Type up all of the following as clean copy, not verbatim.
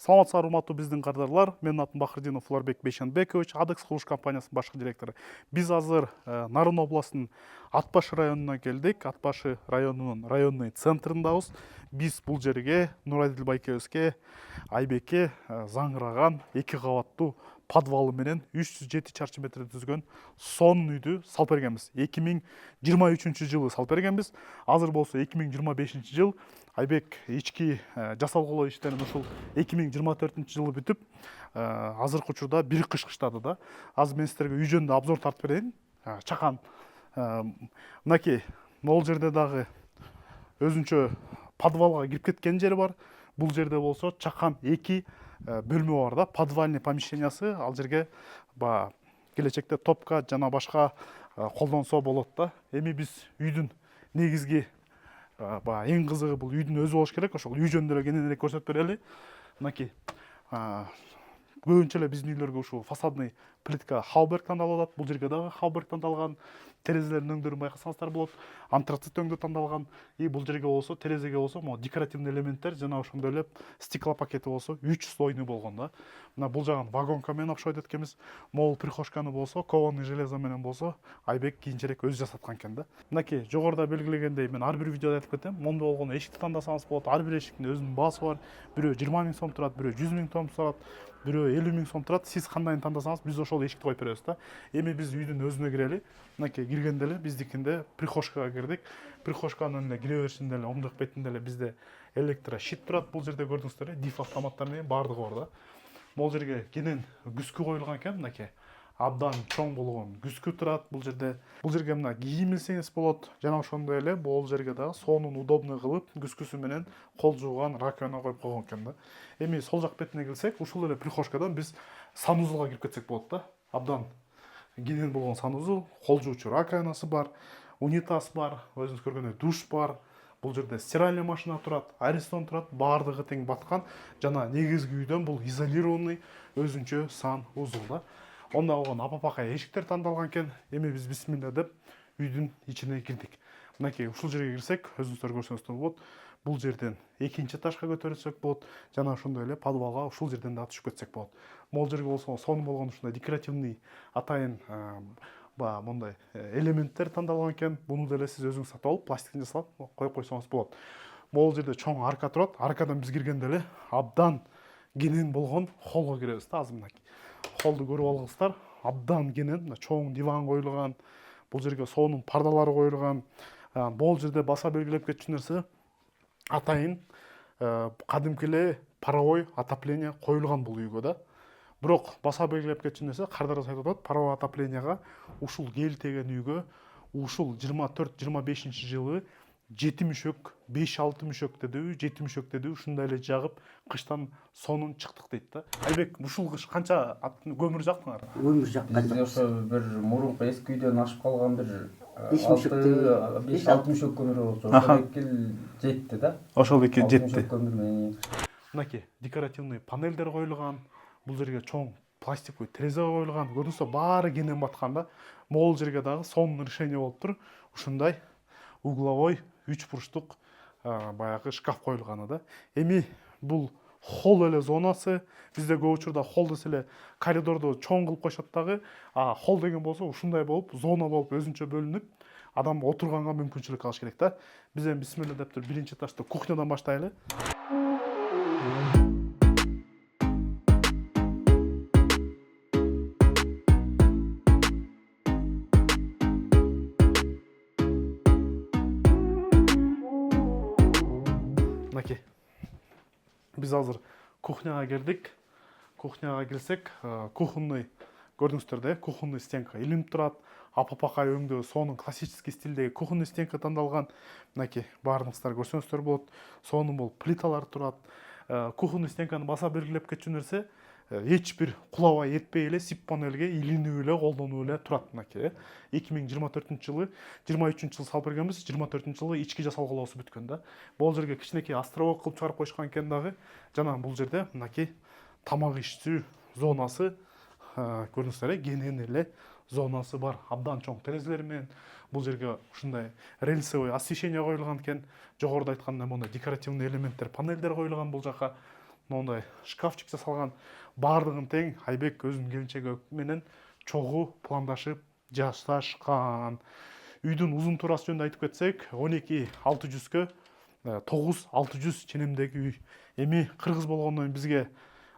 Саламатсыздар, урматтуу биздин кардарлар. Менин атым Бакырдинов Флорбек Бейшенбекович, Адекс курулуш компаниясынын башкы директору. Биз азыр Нарын областынын Ат башы районуна келдик. Ат башы районунун районный центрындабыз. Биз бул жерге Нурадил байкебизге Айбекке заңыраган 2 кабаттуу подвалы менен 307 чарчы метр түзгөн сонун үйдү салып бергенбиз. 2023-жылы салып бергенбиз. Азыр болсо 2025-жыл. Айбек ички жасалгылоо иштерин ушул 2024-жылы бүтүп, азыркы учурда бир кыш кыштады да. Азыр мен сиздерге үй жөнүндө обзор тартып берейин. Чакан мынакей могул жерде дагы өзүнчө подвалга кирип кеткен жери бар. Бул жерде болсо чакан 2 бөлмө бар да, подвальный помещениясы. Ал жерге келечекте топка жана башка колдонсо болот да. Эми биз үйдүн негизги эң кызыгы бул үйдүн өзү болуш керек. Ошол үй жөнүндө эле кененирээк көрсөтүп берели. Мынакей көбүнчө эле биздин үйлөргө ушул фасадный плитка Халберг тандалып атат. Бул жерге дагы Халберг тандалган. Терезелердин өңдөрүн байкасаңыздар болот. Антрацит өңдө тандалган. Бул жерге болсо, терезеге болсо, могу декоративный элементтер жана ошондой эле стекло пакети болсо 3 слойный болгон да. Мына бул жагын вагонка менен обшойт эткенбиз. Могул прихожканы болсо, кованый железо менен болсо, Айбек кийинчерээк өзү жасаткан экен да. Мынакей жогоруда белгилегендей, мен ар бир видеодо айтып кетем. Мондой болгондо эшикти тандасаңыз болот. Ар бир эшиктин өзүнүн баасы бар. Бирөө 20 000 сом турат, бирөө 100 000 сом турат, бирөө 50 000 сом турат. Сиз кандайын тандасаңыз, биз ошол эшикти коюп беребиз да. Эми биз үйдүн өзүнө кирели. Мынакей киргенде эле биздикинде прихожкага кирдик. Прихожканын эле кире беришинде эле оңдук бетинде эле бизде электрощит турат. Бул жерде көрдүңүздөр, диф автоматтар менен баардыгы бар да. Могул жерге кенен күзгү коюлган экен, мынакей. Абдан чоң болгон күзгү турат бул жерде. Бул жерге мына кийим илсеңиз болот. Жана ошондой эле бул жерге дагы сонун удобный кылып күзгүсү менен кол жууган раковина коюп койгон экен да. Эми сол жак бетине келсек, ушул эле прихожкадан биз санузулга кирип кетсек болот да. Абдан кенен болгон санузул, кол жуучу раковинасы бар, унитаз бар, өзүңүз көргөндөй душ бар. Бул жерде стиральный машина турат, аристон турат, баардыгы тең баткан. Жана негизги үйдөн бул изолированный өзүнчө санузул да. Онда болгон апапакай эшиктер тандалган экен. Эми биз бисмилля деп үйдүн ичине кирдик. Мынакей ушул жерге кирсек, өзүңүздөр көрсөңүздөр болот. Бул жерден экинчи этажга көтөрүлсөк болот. Жана ошондой эле подвалга ушул жерден да түшүп кетсек болот. Могул жерге болсо сонун болгон ушундай декоративный атайын мондай элементтер тандалган экен. Буну деле сиз өзүңүз сатып алып, пластиктен жасалат, коюп койсоңуз болот. Могул жерде чоң арка турат. Аркадан биз киргенде эле абдан кенен болгон холлго киребиз да. Азыр мынакей холду көрүп алгыңыздар. Абдан кенен, чоң диван коюлган. Бул жерге сонун пардалар коюлган. Бул жерде баса белгилеп кетчү нерсе, атайын кадимки эле паровой отопление коюлган бул үйгө да. Бирок баса белгилеп кетчү нерсе, кардарда айтып атат, паровой отопленияга ушул келтеген үйгө ушул 24-25-жылы 7 мүшөк, 5-6 мүшөк дедиби, 7 мүшөк дедиби, ушундай эле жагып кыштан сонун чыктык дейт да. Айбек, ушул кыш канча көмүр жактыңар? Көмүр жаккан Бизде ошо бир мурунку эски үйдөн ашып калган бир 5 мүшөк көмүр болчу. Ошол эки жетти да. Ошол эки жетти. Мүшөк көмүр менен. Мынакей декоративный панелдер коюлган. Бул жерге чоң пластиктүү терезе коюлган. Көрдүңүздөр, баары кенен баткан да. Могул жерге дагы сонун решение болуп тур. Ушундай угловой 3 бурчтук баягы шкаф коюлганы да. Эми бул холл эле зонасы. Бизде көп учурда холл десе эле коридорду чоң кылып коюшат дагы. Холл деген болсо ушундай болуп, зона болуп өзүнчө бөлүнүп, адам отурганга мүмкүнчүлүк алыш керек да. Биз эми бисмилля деп туруп биринчи этажда кухнядан баштайлы. Мынакей. Биз азыр кухняга кирдик. Кухняга кирсек, кухонный көрдүңүздөр да, кухонный стенка илинип турат. Апапакай өңдөө сонун классический стилдеги кухонный стенка тандалган. Мынакей баардыгыңыздар көрсөңүздөр болот. Сонун болуп плиталар турат. Кухонный стенканы баса белгилеп кетчү нерсе, эч бир кулабай этпей эле сип панелге илинүү эле, колдонуу эле турат. Мынакей 2024-жылы, 23-жылы салып бергенбиз, 24-жылы ички жасалгылоосу бүткөн да. Бул жерге кичинекей островок кылып чыгарып коюшкан экен дагы. Жана бул жерде мынакей тамак ичүү зонасы, көрдүңүздөр, кенен эле зонасы бар. Абдан чоң терезелер менен бул жерге ушундай рельсовый освещение коюлган экен. Жогоруда айткандай мондай декоративный элементтер, панелдер коюлган бул жака. мондай шкафчик жасалган, баардыгын тең Айбек өзүнүн келинчеги менен чогуу пландашып жасашкан. Үйдүн узун туурасы жөнүндө айтып кетсек, 12.600 9.600 ченемдеги үй. Эми кыргыз болгондон кийин бизге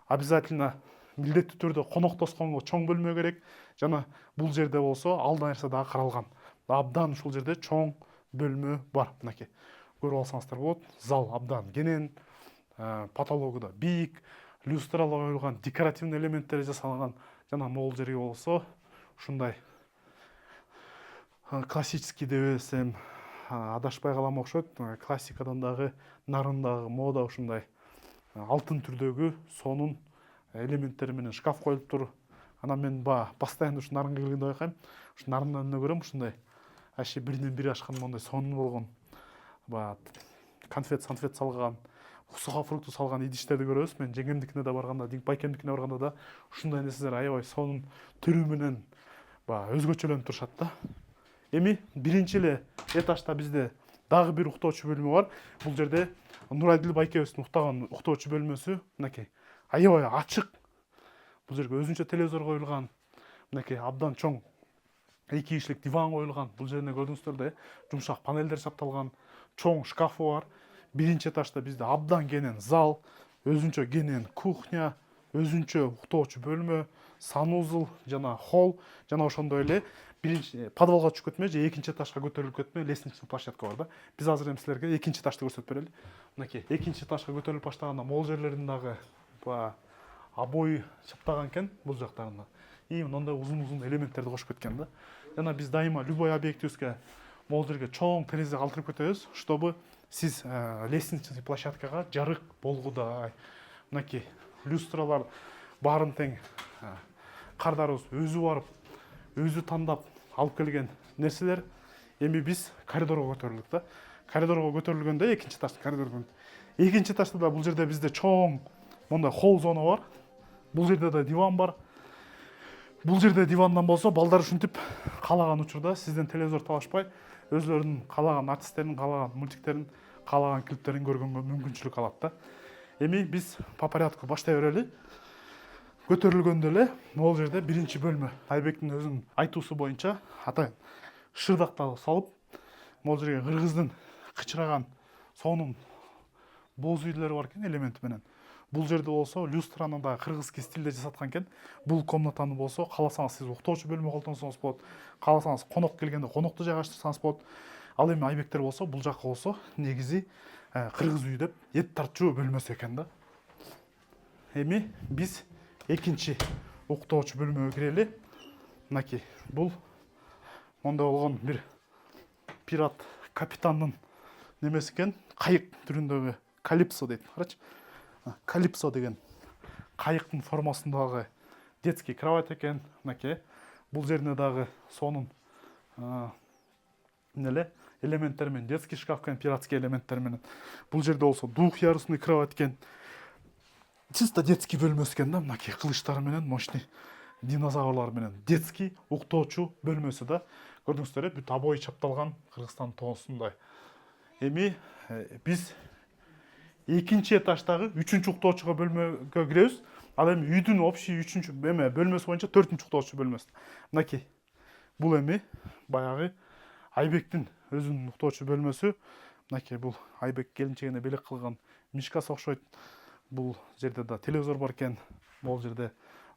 обязательно милдеттүү түрдө коноктосконго чоң бөлмө керек. Жана бул жерде болсо алда нерсе дагы каралган. Абдан ушул жерде чоң бөлмө бар. Мынакей көрүп алсаңыздар болот. Зал абдан кенен, потологу да бийик, люстралар коюлган, декоративный элементтер жасалган. Жана могул жерге болсо ушундай классический дебесем адашпай калам окшойт. Классикадан дагы, нарындагы мода ушундай алтын түрдөгү сонун элементтер менен шкаф коюлуп тур. Анан мен постоянно ушу нарынга келгенде байкайм. Ушу нарындын önүнө көрөм ушундай ачы биринен бири ашкан мондай сонун болгон конфет салган, сухофрукты салган идиштерди көрөбүз. Мен жеңемдикине да барганда, байкемдикине барганда да ушундай нерселер аябай сонун түрү менен өзгөчөлөнүп турушат да. Эми биринчи эле этажда бизде дагы бир уктоочу бөлмө бар. Бул жерде Нурайдил байкебиздин уктоочу бөлмөсү мынакей аябай ачык. Бул жерге өзүнчө телевизор коюлган. Мынакей абдан чоң 2 кишилик диван коюлган. Бул жерде көрдүңүздөр да, жумшак панелдер чапталган, чоң шкафы бар. Биринчи этажда бизде абдан кенен зал, өзүнчө кенен кухня, өзүнчө уктоочу бөлмө, санузел жана холл, жана ошондой эле биринчи подвалга түшүп кетмей же экинчи этажга көтөрүлүп кетмей лестничный площадка бар да. Биз азыр эми силерге экинчи этажды көрсөтүп берели. Мынакей экинчи этажга көтөрүлүп баштаганда могул жерлерин дагы обои чаптаган экен бул жактарына. И мындай узун элементтерди кошуп кеткен да. Жана биз дайыма любой объектибизге могул жерге чоң терезе калтырып кетебиз, чтобы сиз лестничный площадкага жарык болгудай. Мынакей люстралар баарын тең кардарыбыз өзү барып, өзү тандап алып келген нерселер. Эми биз коридорго көтөрүлдүк да. Коридорго көтөрүлгөндө экинчи этажда да бул жерде бизде чоң мондай холл зона бар. Бул жерде да диван бар. Бул жерде дивандан болсо балдар ушинтип каалаган учурда сизден телевизор талашпай, өзлөрүнүн каалаган артисттерин, каалаган мультиктерин, каалаган клиптерин көргөнгө мүмкүнчүлүк алат да. Эми биз по порядку баштай берели. Көтөрүлгөндө эле могул жерде биринчи бөлмө. Айбектин өзүнүн айтуусу боюнча атайын шырдактарды салып, могул жерге кыргыздын кычыраган сонун боз үйлөр бар экен элемент менен. Бул жерде болсо люстраны да кыргызский стилде жасаткан экен. Бул комнатаны болсо кааласаңыз сиз уктоочу бөлмө колдонсоңуз болот. Кааласаңыз конок келгенде конокту жайгаштырсаңыз болот. Ал эми Айбектер болсо бул жакка болсо негизи кыргыз үй деп эт тартчу бөлмөсү экен да. Эми биз экинчи уктоочу бөлмөгө кирели. Мынакей бул мондай болгон бир пират капитандын немеси экен, кайык түрүндөгү калипсо дейт. Карачы. Калипсо деген кайыктын формасындагы детский кровать экен. Мынакей бул жерине дагы сонун элементтер менен детский шкаф экен, пиратский элементтер менен. Бул жерде болсо двухъярусный кровать экен. Чисто детский бөлмөсү экен да. Мынакей кылычтары менен мощный динозаврлар менен детский уктоочу бөлмөсү да. Көрдүңүздөр, бүт обои чапталган Кыргызстан тоосундай. Эми биз экинчи этаждагы 3-чү уктоочу бөлмөгө киребиз. Ал эми үйдүн общий 3-чү бөлмөсү боюнча 4-чү уктоочу бөлмөсү. Мынакей бул эми баягы Айбектин өзүнүн уктоочу бөлмөсү. Мынакей бул Айбек келинчегине белек кылган мишкасы окшойт. Бул жерде да телевизор бар экен. Бул жерде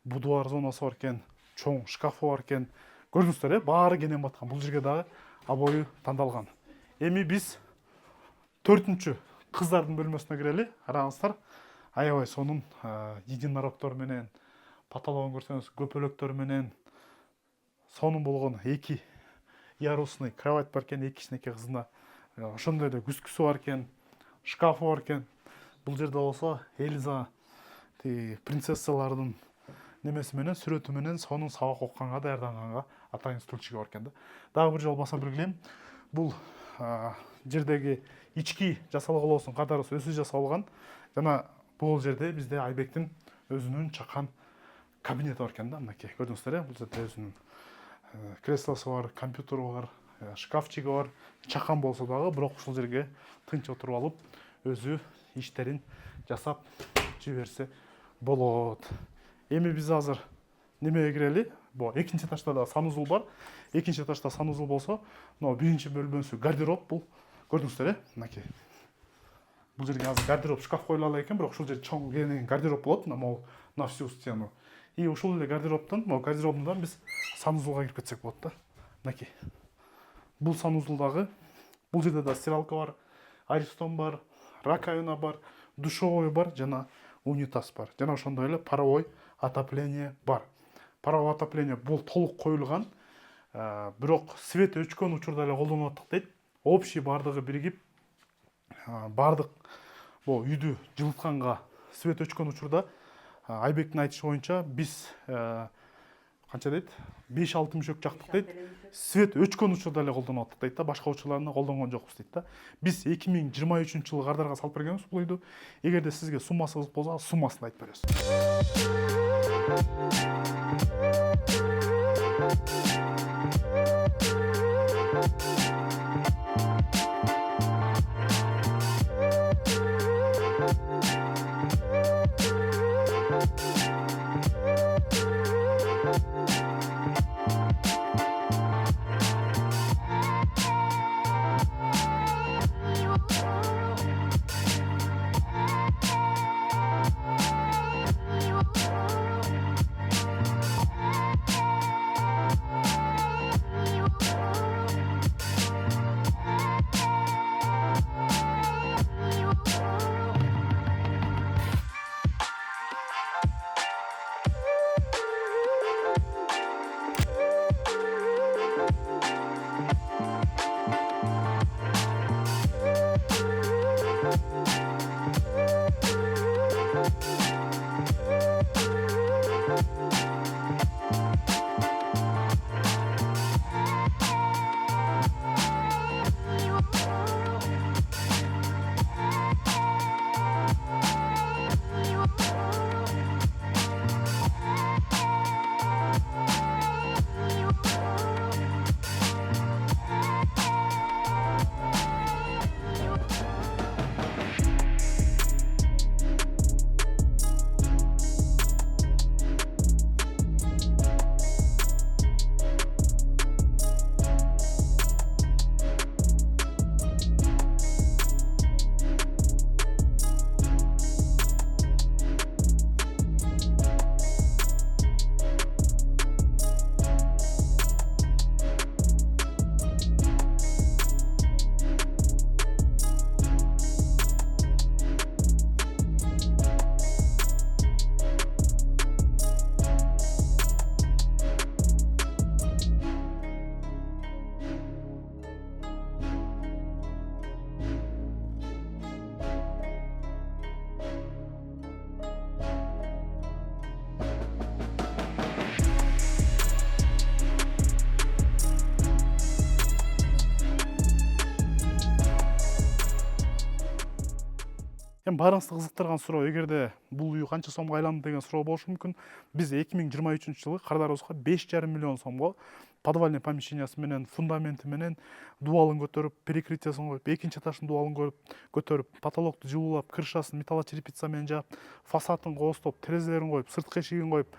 будуар зонасы бар экен, чоң шкафы бар экен. Көрдүңүздөр, баары кенен баткан. Бул жерге дагы обои тандалган. Эми биз 4-чү кыздардын бөлмөсүнө кирели. Караңыздар, аябай сонун единорогдор менен, потологун көрсөңүз, көпөлөктөр менен сонун болгон 2 ярусный кровать бар экен, 2 кичинекей кызына. Ошондой эле күскүсү бар экен, шкафы бар экен. Бул жерде болсо Эльза принцессалардын немеси менен, сүрөтү менен сонун сабак окуганга даярданганга атайын стульчиги бар экен да. Дагы бир жолу баса белгилейм. Бул жердеги ички жасалгалоосун катары өзү жасалган. Жана бул жерде бизде Айбектин өзүнүн чакан кабинети бар экен да. Мынакей көрдүңүздөр, бул жерде өзүнүн креслосу бар, компьютери бар, шкафчиги бар. Чакан болсо дагы, бирок ушул жерге тынч отуруп алып, өзү иштерин жасап жиберсе болот. Эми биз азыр немеге кирели? Экинчи этажда да санузел бар. Экинчи этажда санузел болсо, мына биринчи бөлмөсү гардероб бул. Көрдүңүздөр, мынакей. Бул жерге азыр гардероб шкаф коюла алат экен, бирок ушул жерде чоң кенен гардероб болот, могу на всю стену. И ушул эле гардеробдон, могу гардеробунан биз санузелга кирип кетсек болот да. Мынакей. Бул санузелдагы, бул жерде да стиралка бар, аристон бар, раковина бар, душевой бар, жана унитаз бар. Жана ошондой эле паровой отопление бар. Паровой отопление бул толук коюлган, бирок свет өчкөн учурда эле колдонуп аттык дейт. Общий бардыгы биригип, бардык үйдү жылытканга свет өчкөн учурда Айбектин айтышы боюнча биз канча дейт? 5-6 мүшөк жактык дейт. Свет өчкөн учурда эле колдонуп аттык дейт да, башка учурларында колдонгон жокпуз дейт да. Биз 2023-жылы кардарга салып бергенбиз бул үйдү. Эгерде сизге суммасы кызык болсо, суммасын айтып беребиз. Эми баарыңызды кызыктырган суроо, эгерде бул үй канча сомго айланды деген суроо болушу мүмкүн. Биз 2023-жылы Кардарыбызга 5,5 миллион сомго подвальный помещениясы менен, фундаменти менен дубалын көтөрүп, перекрытиясын коюп, экинчи этаждын дубалын көтөрүп, потолокту жылуулап, крышасын металлочерепица менен жаап, фасадын коостоп, терезелерин коюп, сырткы эшигин коюп,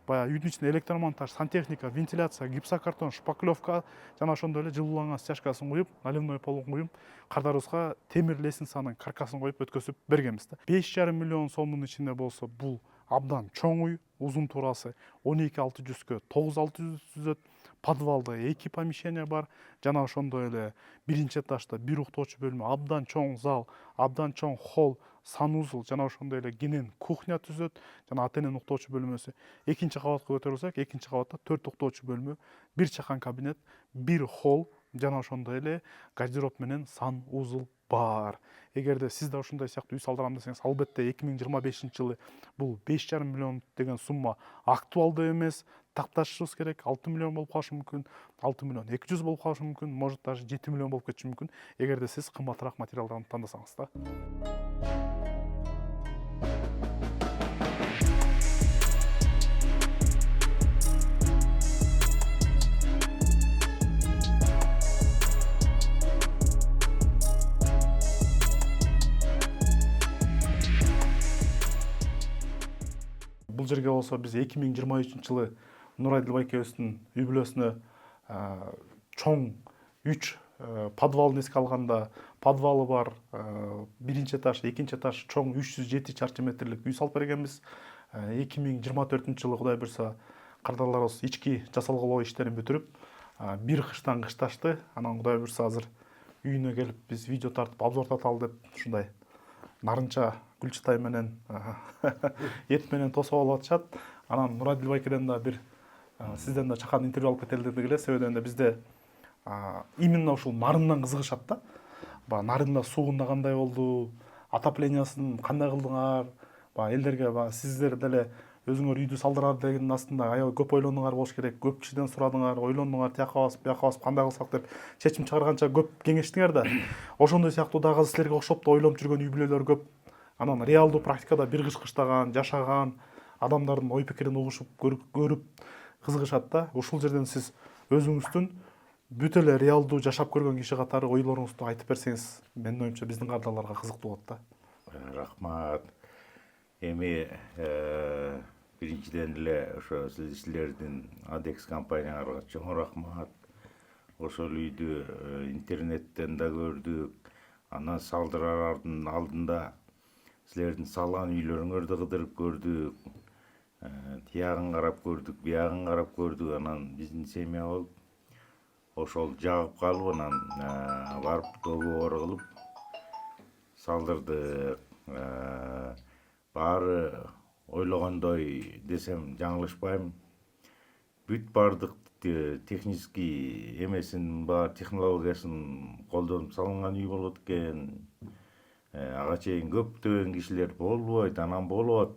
баягы үйдүн ичинде электромонтаж, сантехника, вентиляция, гипсокартон, шпаклевка жана ошондой эле жылууланган стяжкасын куюп, наливной полун куюп, Кардарыбызга темир лестницанын каркасын коюп өткөзүп бергенбиз да. 5,5 миллион сомдун ичинде болсо, бул абдан чоң үй, узун туурасы 12,600-кө 9,600 түзөт, подвалда 2 помещение бар, жана ошондой эле биринчи этажда бир уктоочу бөлмө, абдан чоң зал, абдан чоң холл, санузел, жана ошондой эле кенен кухня түзөт, жана ата эненин уктоочу бөлмөсү. Экинчи кабатка көтөрүлсөк, экинчи кабатта 4 уктоочу бөлмө, бир чакан кабинет, бир холл, жана ошондой эле гардероб менен санузел бар. Эгерде сиз да ушундай сыяктуу үй салдырам десеңиз, албетте 2025-жылы бул 5,5 миллион деген сумма актуалдуу эмес. Такташыбыз керек, 6 миллион болуп калышы мүмкүн, 6 миллион 200 болуп калышы мүмкүн, может даже 7 миллион болуп кетиши мүмкүн, эгерде сиз кымбатыраак материалдарды тандасаңыз да. бул жерге болсо биз 2023-жылы Нурайдыл байкебиздин үй бүлөсүнө чоң 3 подвалын эске алганда, подвалы бар, биринчи этаж, экинчи этаж чоң 307 чарчы метрлик үй салып бергенбиз. 2024-жылы Кудай буйрса кардарларыбыз ички жасалгылоо иштерин бүтүрүп, бир кыштан кышташты. Анан Кудай буйрса азыр үйүнө келип биз видео тартып, обзор тарталы деп ушундай нарынча Гүлчатай менен эт менен тосуп алып атышат. Анан Нурайдыл байкеден да бир сизден да чакан интервью алып кетели дедик эле. Себеби дегенде бизде именно ушул нарындан кызыгышат да. Баягы нарында суунда кандай болду, отоплениясын кандай кылдыңар, баягы элдерге сиздер деле өзүңөр үйдү салдырар дегендин астында аябай көп ойлонуңар болуш керек. Көп кишиден сурадыңар, ойлондуңар, тияка басып, буяка басып, кандай кылсак деп чечим чыгарганча көп кеңештиңер да. Ошондой сыяктуу дагы силерге окшоп да ойлонуп жүргөн үй бүлөлөр көп. Анан реалдуу практикада бир кыш кыштаган, жашаган адамдардын ой пикирин угушуп, көрүп кызыгышат да. Ушул жерден сиз өзүңүздүн бүт эле реалдуу жашап көргөн киши катары ойлоруңузду айтып берсеңиз, менин оюмча биздин кардарларга кызыктуу болот да. Рахмат. Эми биринчиден эле ошо силердин Адекс компанияларга чоң рахмат. Ошол үйдү интернеттен да көрдүк. Анан салдырардын алдында силердин салган үйлөрүңөрдү кыдырып көрдүк. Тиягын карап көрдүк, биягын карап көрдүк. Анан биздин семья болуп ошол жагып калып, анан барып договор кылып салдырдык. Баары ойлогондой десем жаңылышпайм. Бүт бардык технический эмесин бар, технологиясын колдонуп салынган үй болот экен. Ага чейин көптөгөн кишилер болбойт, анан болот.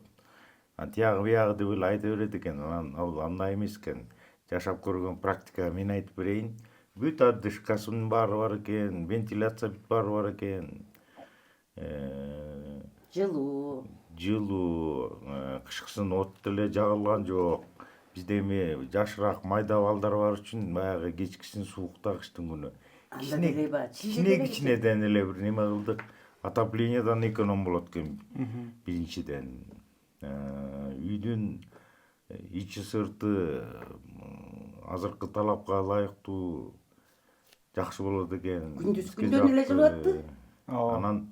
Тиягы биягы деп эле айта берет экен. Анан ал андай эмес экен. Жашап көргөн практика мен айтып берейин. Бүт отдышкасынын баары бар экен, вентиляция бүт баары бар экен. Жылуу, кышкысын от деле жагылган жок. Бизде эми жашыраак майда балдар бар үчүн баягы кечкисин суукта кыштын күнү кичинеден эле бир неме кылдык. Отоплениедан эконом болот экен биринчиден. Үйдүн ичи сырты азыркы талапка ылайыктуу жакшы болот экен. Күндүз күндөн эле жылып атты. Анан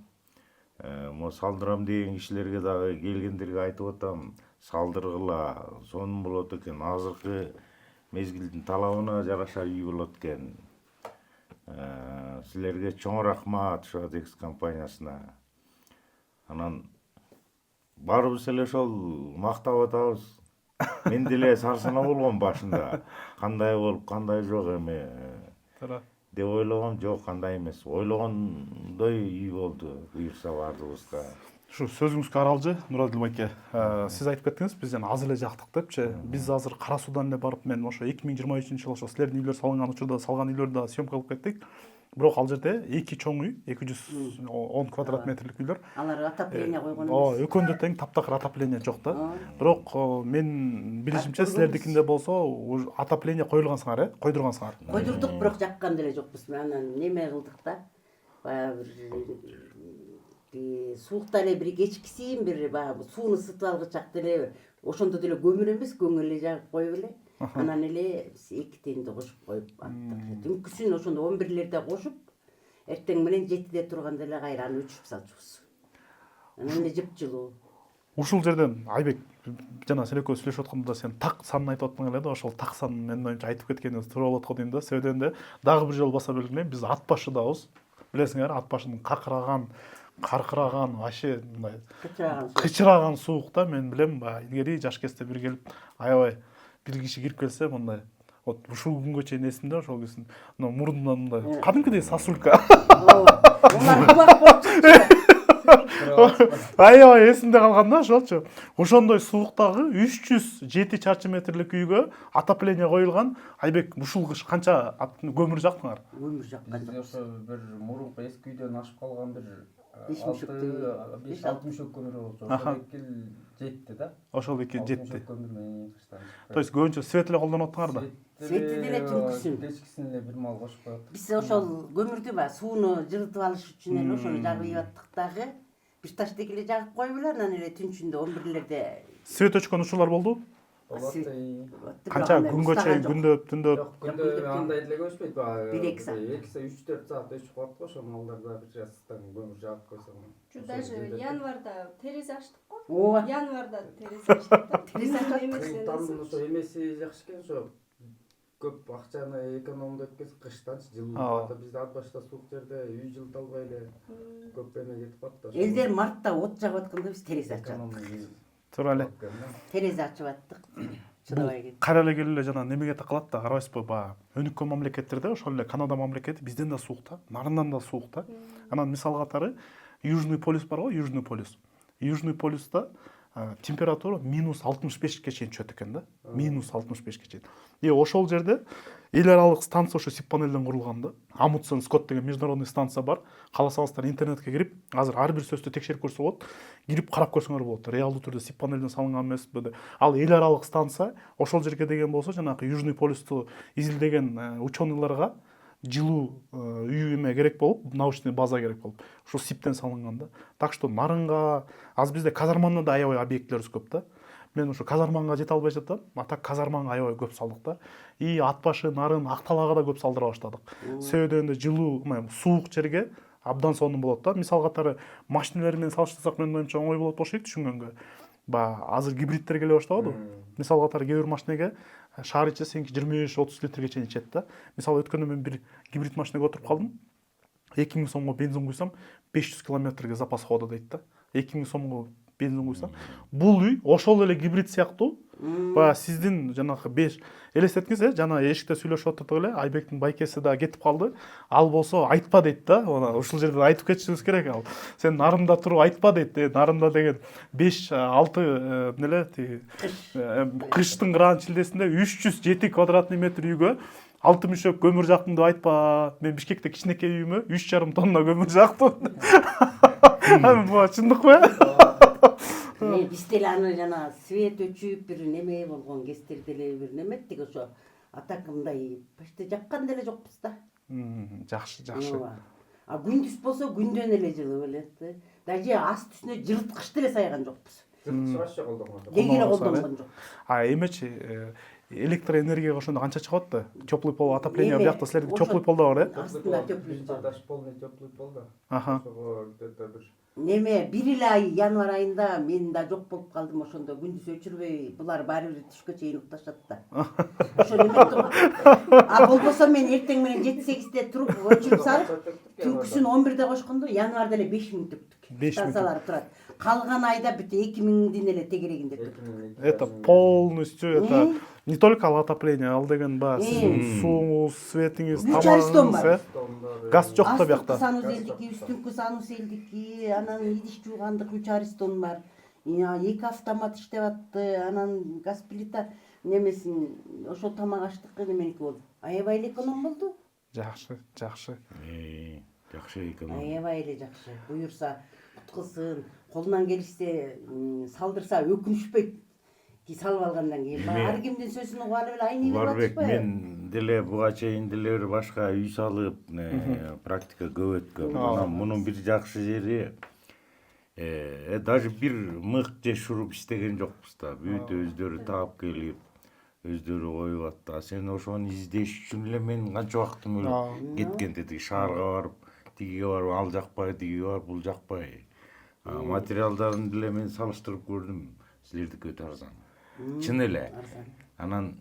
мо салдырам деген кишилерге дагы келгендерге айтып атам, салдыргыла, сонун болот экен. Азыркы мезгилдин талабына жараша үй болот экен. Силерге чоң рахмат ошо Адекс компаниясына. Анан баарыбыз эле ошол мактап атабыз. Мен деле сарсанаа болгом башында. Кандай болуп, кандай жок эми деп ойлогом, жок кандай эмес. Ойлогондой үй болду, буюрса баардыгыбызга. Ушу сөзүңүзгө аралжы Нурайдыл байке. Сиз айтып кеттиңиз, биз жана аз эле жактык депчи. Биз азыр Кара Суудан эле барып, мен ошо 2023-жылы ошо силердин үйлөр салынган учурда салган үйлөрдү да съемка кылып кеттик. Бирок ал жерде эки чоң үй, 210 квадрат метрлик үйлөр. Алар отопление койгон эмес. Экөөндө тең таптакыр отопление жок да. Бирок мен билишимче силердикинде болсо отопление коюлгансыңар, койдургансыңар. Койдурдук, бирок жаккан деле жокпуз. Анан неме кылдык да. Баягы бир суукта эле бир кечкисин бир баягы сууну ысытып алгычак деле ошондо деле көмүр эмес, көңүл эле жагып коюп эле. Анан эле эки тенди кошуп коюп аттык. Түнкүсүн ошондо 11лерде кошуп, эртең менен 7де турганда эле кайра аны өчүрүп салчубуз. Анан эле жыпжылуу. Ушул жерден Айбек жана сен экөөбүз сүйлөшүп атканда сен так санын айтып аткың эле да, ошол так санын менин оюмча айтып кеткениңиз туура болот го дейм да. Себеби дегенде дагы бир жолу баса белгилейм, биз ат башыдабыз. Билесиңер, ат башынын каркыраган, вообще мындай кычыраган суукта мен билем, баягы илгери жаш кезде бир келип аябай бир киши кирип келсе мындай вот ушул күнгө чейин эсимде, ошол кишинин мурдунан мындай кадимкидей сосулька. Аябай эсимде калган да ошолчу. Ошондой сууктагы 307 чарчы метрлик үйгө отопление коюлган. Айбек, ушул кыш канча көмүр жактыңар? Көмүр жаккан Бизде ошо бир мурунку эски үйдөн ашып калган бир 5 мüşөк көмүр болчу. Ошол эки жетти да. Ошол эки жетти. Көмүр менен кыштан. То есть көбүнчө свет эле колдонуп аттыңар да? Светти деле түнкүсүн. Кечкисин эле бир мал кошуп коет. Биз ошол көмүрдү сууну жылытып алыш үчүн эле ошону жагып ийип аттык дагы. бир ташты эле жагып коюп эле анан эле түн ичинде 11лерде свет өчкөн учурлар болду? Канча күнгө чейин күндөп түндөп? Жок, күндө андай деле көчпөйт баягы. Бир, эки саат. 2-3-4 саат өчүп калат го, ошол малдарда бир жастан көмүр жагып койсоң. Даже январда терезе ачтык го. ооба Январда терезе ачтык. Терезе ачып Кыйынтан ошо эмеси жакшы экен, ошо көп акчаны экономдоп эткес кыштанчы жылы бизде ат башта суук жерде үй жылыта албай эле көп эме кетип калат да. элдер мартта от жагып атканда биз терезе ачып аттык. Туура эле. Терезе ачып аттык. Чыдабай кетти. Кара эле келип эле жана немеге такалат да, карабайсызбы? Баягы өнүккөн мамлекеттерде, ошол эле Канада мамлекети бизден да суук да, нарындан да суук да. Анан мисал катары Южный полюс бар го, Южный полюс. Южный полюста температура -65ке чейин түшөт экен да. -65ке чейин. И ошол жерде эл аралык станция ошо сип панелден курулган да. Амундсен Скотт деген международный станция бар. Кааласаңыздар интернетке кирип, азыр ар бир сөздү текшерип көрсө болот. Кирип карап көрсөңөр болот. Реалдуу түрдө сип панелден салынган эмеспи деп. Ал эл аралык станция ошол жерге деген болсо жанагы Южный полюсту изилдеген ученыйларга жылуу үй эме керек болуп, научный база керек болуп, ошо сиптен салынган да. Так что нарынга, азыр бизде казарманда да аябай объектилерибиз көп да. Мен ошо казарманга жете албай жатам, а так казарманга аябай көп салдык да. И ат башы, нарын, ак талаага да көп салдыра баштадык. Себеби дегенде жылуу, суук жерге абдан сонун болот да. Мисал катары машиналар менен салыштырсак, менин оюмча оңой болот болуш керек түшүнгөнгө. Азыр гибридтер келе баштабады. Мисал катары кээ бир машинеге шаар ичесең 25-30 литрге чейин ичет да. Мисалы өткөндө мен бир гибрид машинеге отуруп калдым. 2000 сомго бензин куйсам 500 километрге запас хода дейт да. 2000 сомго бензин куйсам. Бул үй ошол эле гибрид сыяктуу. Сиздин жанагы 5 элестеткиңиз, жана эшикте сүйлөшүп отурдук эле, Айбектин байкеси да кетип калды. Ал болсо айтпа дейт да. Ушул жерде айтып кетишибиз керек ал. Сен нарында туруп айтпа дейт. Нарында деген 5-6 неле кыштын кыраан чилдесинде 307 квадратный метр үйгө 6 мүшөк көмүр жактым деп айтпа. Мен Бишкекте кичинекей үйүмө 3,5 тонна көмүр жактым. Бул чындыкпы? Бизде эле аны жана свет өчүп бир неме болгон кездерде эле бир неметтик ошо. Атак мындай почти жаккан деле жокпуз да. Жакшы. А күндүз болсо күндөн эле жылып элет. Даже аст үстүнө жылыткыч деле сайган жокпуз. Жылыткыч колдонгон жок. Деги эле колдонгон жок. Эмечи электроэнергияга ошондо канча чыгат да? Теплый пол отопление биякта силерде теплый пол да бар, э? Астында теплый пол. Даже полный теплый пол да. Ошого где-то бир Неме бир эле ай январь айында мен да жок болуп калдым, ошондо күндүз өчүрбөй булар баары бир түшкө чейин укташат да. Ошо неме. А болбосо мен эртең менен 7-8де туруп өчүрүп салып, түнкүсүн 11де кошкондо январда эле 5000 төктүк. Станциялар турат. Калган айда бүт 2000дин эле тегерегинде төктүк. Это полностью, это не только ал отопление, ал деген сиздин сууңуз, светиңиз, тамагыңыз, газ жок да биякта. Сануз элдики, үстүңкү сануз элдики, анан идиш жуугандык 3,5 тонн бар. 2 автомат иштеп атты, анан газ плита немесин ошо тамак аштык неменики болду. Аябай эле эконом болду. Жакшы. Жакшы эконом. Аябай эле жакшы. Буюрса куткылсын, колунан келишсе салдырса өкүнүшпөйт. Салып алгандан кийин ар кимдин сөзүн угуп алып эле айнек болуп Барбек, атышпайбы? мен деле буга чейин деле бир башка үй салып, практика көп өткөм. Анан мунун бир жакшы жери даже бир мык же шуруп иштеген жокпуз да. Бүт өздөрү таап келип, өздөрү коюп атты. Сен ошону издеш үчүн эле мен канча убактым өлүп кеткен деди. Шаарга барып, тигиге барып, ал жакпай, тигиге барып, бул жакпай. Материалдарын деле мен салыштырып көрдүм. Силердики өтө арзан. Чын эле. Анан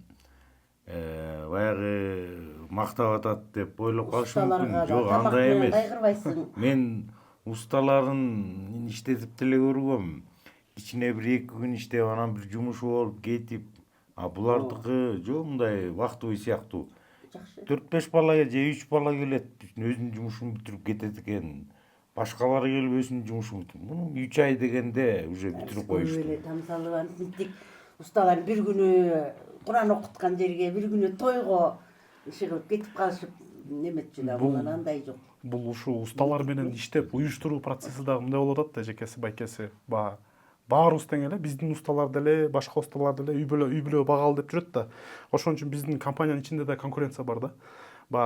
баягы мактап атат деп ойлоп калышы мүмкүн. Жок, андай эмес. Мен усталарын иштетип деле көргөм. Ичине бир 2 күн иштеп, анан бир жумушу болуп кетип, а булардыкы жок мындай вахтовый сыяктуу. 4-5 бала же 3 бала келет, өзүнүн жумушун бүтүрүп кетет экен. Башкалары келип өзүнүн жумушун бүтүрүп. Муну 3 ай дегенде уже бүтүрүп коюшту. Эле тамсалып антип усталар бир күнү Куран окуткан жерге, бир күнү тойго ишигип кетип калышып неметчү да, булар андай жок. Бул ушул усталар менен иштеп уюштуруу процесси дагы мындай болуп атат да, жекеси байкеси. Баарыбыз тең эле, биздин усталар деле, башка усталар деле үй бүлө багалы деп жүрөт да. Ошон үчүн биздин компаниянын ичинде да конкуренция бар да.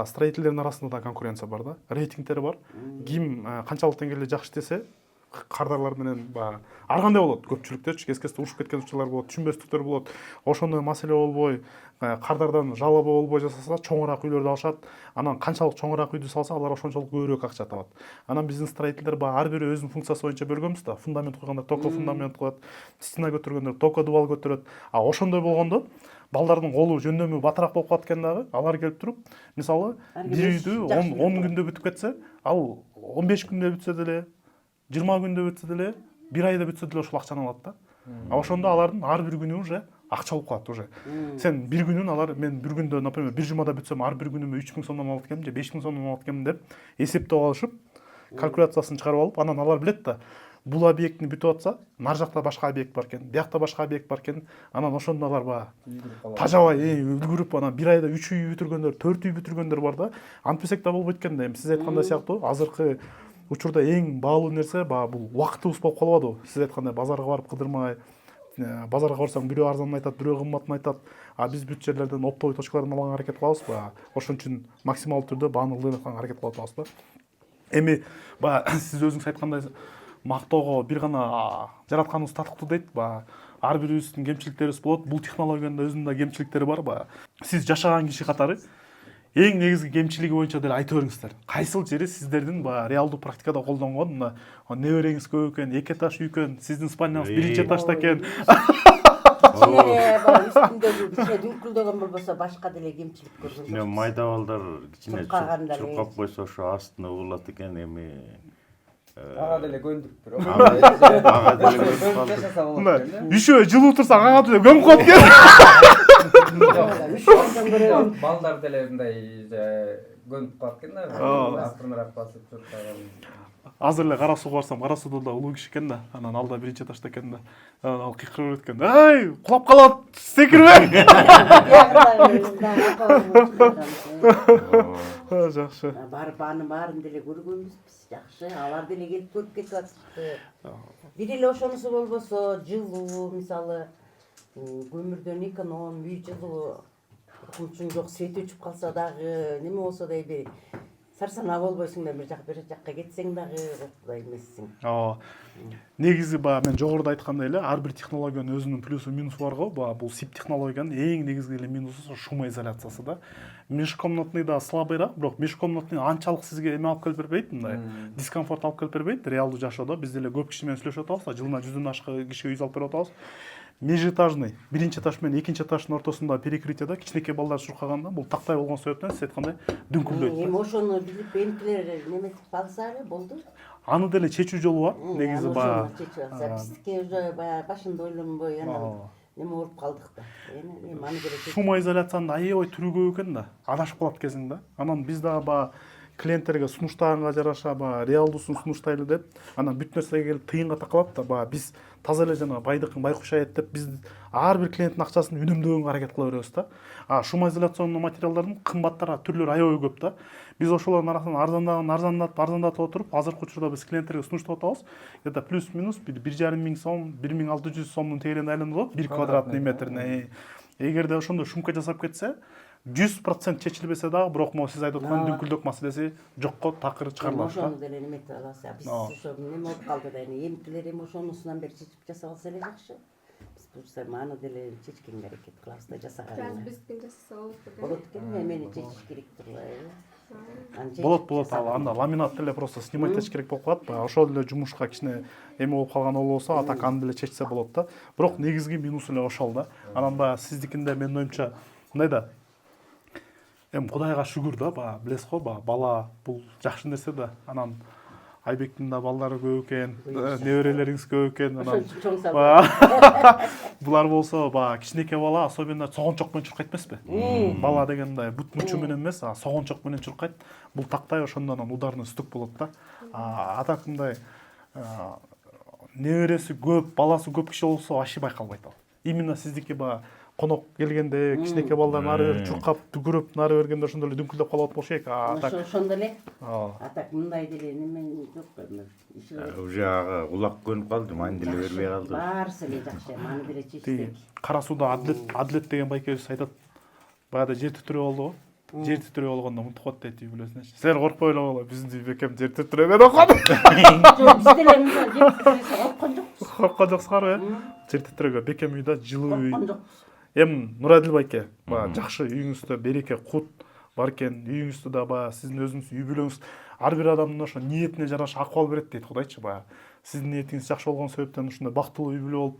Строительдердин арасында да конкуренция бар да. Рейтингтери бар. Ким канчалык деңгээлде жакшы иштесе, кардарлар менен баягы ар кандай болот көпчүлүктөчү кескесте урушуп кеткен учурлар болот, түшүнбөстүктөр болот. Ошондой маселе болбой, кардардан жалоба болбой жасаса чоңураак үйлөрдү алышат. Анан канчалык чоңураак үйдү салса алар ошончолук көбүрөөк акча табат. Анан биздин строительдер баягы ар бири өзүнүн функциясы боюнча бөлгөнбүз да. Фундамент койгондор токо фундамент коет, стена көтөргөндөр токо дубал көтөрөт. А ошондой болгондо балдардын колу жөндөмү батыраак болуп калат экен дагы. Алар келип туруп, мисалы, бир үйдү 10 күндө бүтүп кетсе, ал 15 күндө бүтсө деле, 20 күндө бүтсө деле, бир айда бүтсө деле ошол акчаны алат да. А ошондо алардын ар бир күнү уже акча болуп калат уже. Сен бир күнүн алар мен бир күндө, например, бир жумада бүтсөм, ар бир күнүмө 3000 сомдон алат экенмин же 5000 сомдон алат экенмин деп эсептеп алышып, калькуляциясын чыгарып алып, анан алар билет да. Бул объекттин бүтүп атса, нар жакта башка объект бар экен, биякта башка объект бар экен. Анан ошондо алар баягы тажабай үлгүрүп, анан бир айда 3 үй бүтүргөндөр, 4 үй бүтүргөндөр бар да. Антпесек да болбойт экен да. Эми сиз айткандай сыяктуу, азыркы учурда эң баалуу нерсе баягы бул убактыбыз болуп калып атабы. Сиз айткандай базарга барып кыдырмай, базарга барсаң бирөө арзанын айтат, бирөө кымбатын айтат. А биз бүт жерлерден оптовый точкалардан алганга аракет кылабыз баягы. Ошон үчүн максималдуу түрдө бааны ылдыйнатканга аракет кылып атабыз да. Эми баягы сиз өзүңүз айткандай мактоого бир гана жаратканыбыз татыктуу дейт баягы. Ар бирибиздин кемчиликтерибиз болот. Бул технологиянын да өзүнүн да кемчиликтери бар баягы. Сиз жашаган киши катары эң негизги кемчилиги боюнча деле айтып бериңиздер. Кайсыл жери сиздердин баягы реалдуу практикада колдонгон, мына небереңиз көп экен, 2 этаж үй экен, сиздин спальняңыз 1 этажда экен. Кичине баягы үстүндөгү кичине дүңкүлдөгөн болбосо башка деле кемчилик көргөн жоксуз. майда балдар кичине Чуркаганда чуркап койсо ошо астына угулат экен, эми ага деле көндүк бирок. ага деле көрүп калды. Мына үйшө жылуу турсаң ага деле көмүп коет экен. Балдар деле мындай көнүп калат экен да. Астырмыраак басып чуркаган. Азыр эле кара сууга барсам, кара сууда да улуу киши экен да. Анан алда 1 этажда экен да. Ал кыйкырып экен. Ай, кулап калат, секирбе. Жакшы. Барып аны баарын деле көргөнбүз биз. Жакшы. Алар деле келип көрүп кетип атышты. Бир эле ошонусу болбосо, жылуу, мисалы, көмүрдөн эконом, үй жылуу, курчун жок, свет өчүп калса дагы, неме болсо да эми сарсанаа болбойсуң да, бир жакка кетсең дагы кандай эмессиң. Негизи баягы мен жогоруда айткандай эле ар бир технологиянын өзүнүн плюсу минусу бар го. Баягы бул СИП технологиянын эң негизги эле минусу шумоизоляциясы да. Межкомнатный да слабыйраак, бирок межкомнатный анчалык сизге эме алып келип бербейт, мындай дискомфорт алып келип бербейт реалдуу жашоодо. Биз деле көп киши менен сүйлөшүп атабыз, жылына 100дөн ашык кишиге үй салып берип атабыз. Межэтажный, 1 этаж менен 2 этаждын ортосунда перекрытияда кичинекей балдар чуркаганда бул тактай болгон себептен сиз айткандай дүңкүлдөйт. Эми ошону билип энтилер неметип калса эле болду. Аны деле чечүү жолу бар. Негизи баягы биздики уже баягы башында ойлонбой анан неме болуп калдык да. Эми аны деле шумоизоляциянын аябай түрү көп экен да. Адашып калат кезиң да. Анан биз дагы баягы клиенттерге сунуштаганга жараша баягы реалдуусун сунуштайлы деп, анан бүт нерсеге келип тыйынга такалат да. Баягы биз таза эле жана байдыкын байкуш аят деп биз ар бир клиенттин акчасын үнөмдөгөнгө аракет кыла беребиз да. Шумоизоляционный материалдардын кымбаттары түрлөрү аябай көп да. Биз ошолордун арасынан арзандатып отуруп, азыркы учурда биз клиенттерге сунуштап атабыз. Где-то плюс-минус 1,5 миң сом, 1600 сомдун тегерегинде айланып 1 квадратный метрине. Эгерде ошондой шумка жасап кетсе, 100% чечилбесе дагы, бирок могу сиз айтып аткан дүңкүлдөк маселеси жокко такыр чыгарылат да. Ошону деле неметип алабыз. Биз ошо неме болуп калды да, эмкилер эми ошонусунан бери чечип жасап алса эле жакшы. Биз бурса аны деле чечкенге аракет кылабыз да, жасаганына. Биздикин жасаса болот экен, мени чечиш керек турбайбы? Болот, анда ламинат деле просто снимать этиш керек болуп калат. Ошол деле жумушка кичине эме болуп калган болбосо, а так аны деле чечсе болот да. Бирок негизги минусу эле ошол да. Анан баягы сиздикинде менин оюмча мындай да. Эми Кудайга шүгүр да, баягы билесиз го, баягы бала бул жакшы нерсе да. Анан Айбектин да балдары көп экен, неберелериңиз көп экен. Анан булар болсо баягы кичинекей бала, особенно согончок менен чуркайт эмеспи? Бала деген мындай бут мучу менен эмес, согончок менен чуркайт. Бул тактай ошондон ударный стук болот да. А так мындай небереси көп, баласы көп киши болсо вообще байкалбайт ал. Именно сиздики баягы конок келгенде кичинекей балдар нары бери чуркап түгүрүп нары бергенде ошондо эле дүңкүлдөп калат болуш керек. Ошондо эле. Так мындай деле неме жок эми. Уже ага улак көнүп калды, мани деле бербей калды. Баарысы эле жакшы, мани деле чечсек. Кара сууда Адлет деген байкебиз айтат. Баягыда жер титирөө болду го. жер титирөө болгондо мынтип коет дейт үй бүлөсүнө. Силер коркпой эле болгула, биздин үй бекем жер титирөбөй деп калды. Жок, биз деле мына жер титиресе корккон жокпуз. Корккон жоксуңарбы, э? Жер титирөөгө бекем үйдө жылуу үй. Корккон жокпуз. Эми Нурадил байке, баягы жакшы үйүңүздө береке, кут бар экен. Үйүңүздө да баягы сиздин өзүңүз үй бүлөңүз ар бир адамдын ошо ниетине жараша акыбал берет дейт Кудайчы. Баягы сиздин ниетиңиз жакшы болгон себептен ушундай бактылуу үй бүлө болуп,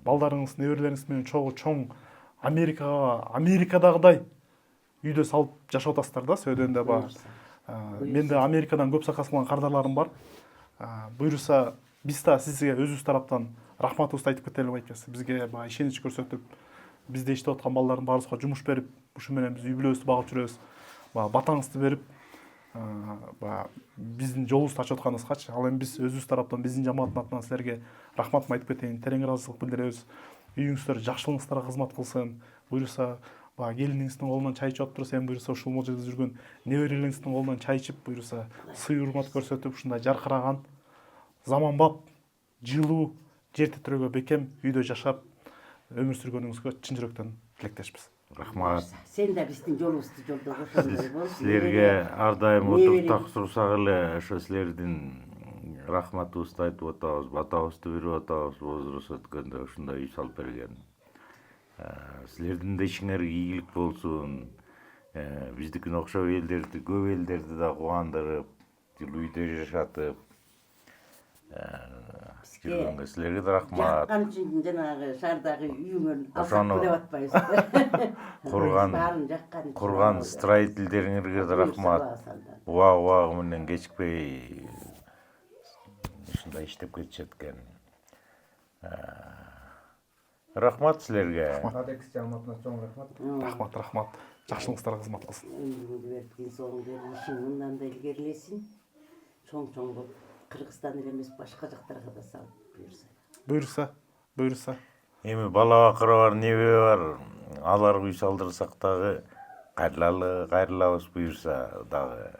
балдарыңыз, неберелериңиз менен чоң Америкадагыдай үйдө салып жашап атасыздар да, сөйдөнгөндө баягы. Менде Америкадан көп заказ кылган кардарларым бар. Буюрса биз да сизге өзүбүз тараптан рахматыбызды айтып кетели байкesi. Бизге баягы ишенич көрсөтүп, бизде иштеп аткан балдардын баарыбызга жумуш берип, ушу менен биз үй бүлөбүздү багып жүрөбүз. Баягы батаңызды берип, баягы биздин жолубузду ачып атканыңызгачы. Ал эми биз өзүбүз тараптан биздин жамааттын атынан силерге рахматымды айтып кетейин. Терең ыраазычылык билдиребиз. Үйүңүздөр жакшылыгыңыздарга кызмат кылсын. Буюрса баягы келиниңиздин колунан чай ичип отуруп, сен буюрса ушул жерде жүргөн неберелериңиздин колунан чай ичип, буюрса сый урмат көрсөтүп, ушундай жаркыраган, заманбап, жылуу, жер титирөөгө бекем үйдө жашап өмүр сүргөнүңүзгө чын жүрөктөн тилектешпиз. Рахмат. Сен да биздин жолубузду жолдогу ошондой бол. Силерге ар дайым отуруп таксурсак эле ошо силердин рахматыбызды айтып атабыз, батабызды берип атабыз. Возраст өткөндө ушундай үй салып берген. Силердин да ишиңерге ийгилик болсун. Биздикине окшоп элдерди, көп элдерди да кубандырып, жылуу үйдө жашатып жүргөнгө силерге да рахмат. Жаккан үчүн жанагы шаардагы үйүңөр алсак деп атпайбыз. Курган строительдериңерге да рахмат. Убагы менен кечикпей ушундай иштеп кетишет экен. Рахмат силерге. Адекс жамаатына чоң рахмат. Рахмат. Жакшылыгыңыздарга кызмат кылсын. Өмүрүңдү берип, денсаулыгың берип, ишиң мындан да илгерилесин. Чоң болуп, Кыргызстан эле эмес, башка жактарга да салып Буюрса. Эми бала бакыры бар, небе бар. Алар үй салдырсак дагы кайрылабыз буюрса дагы.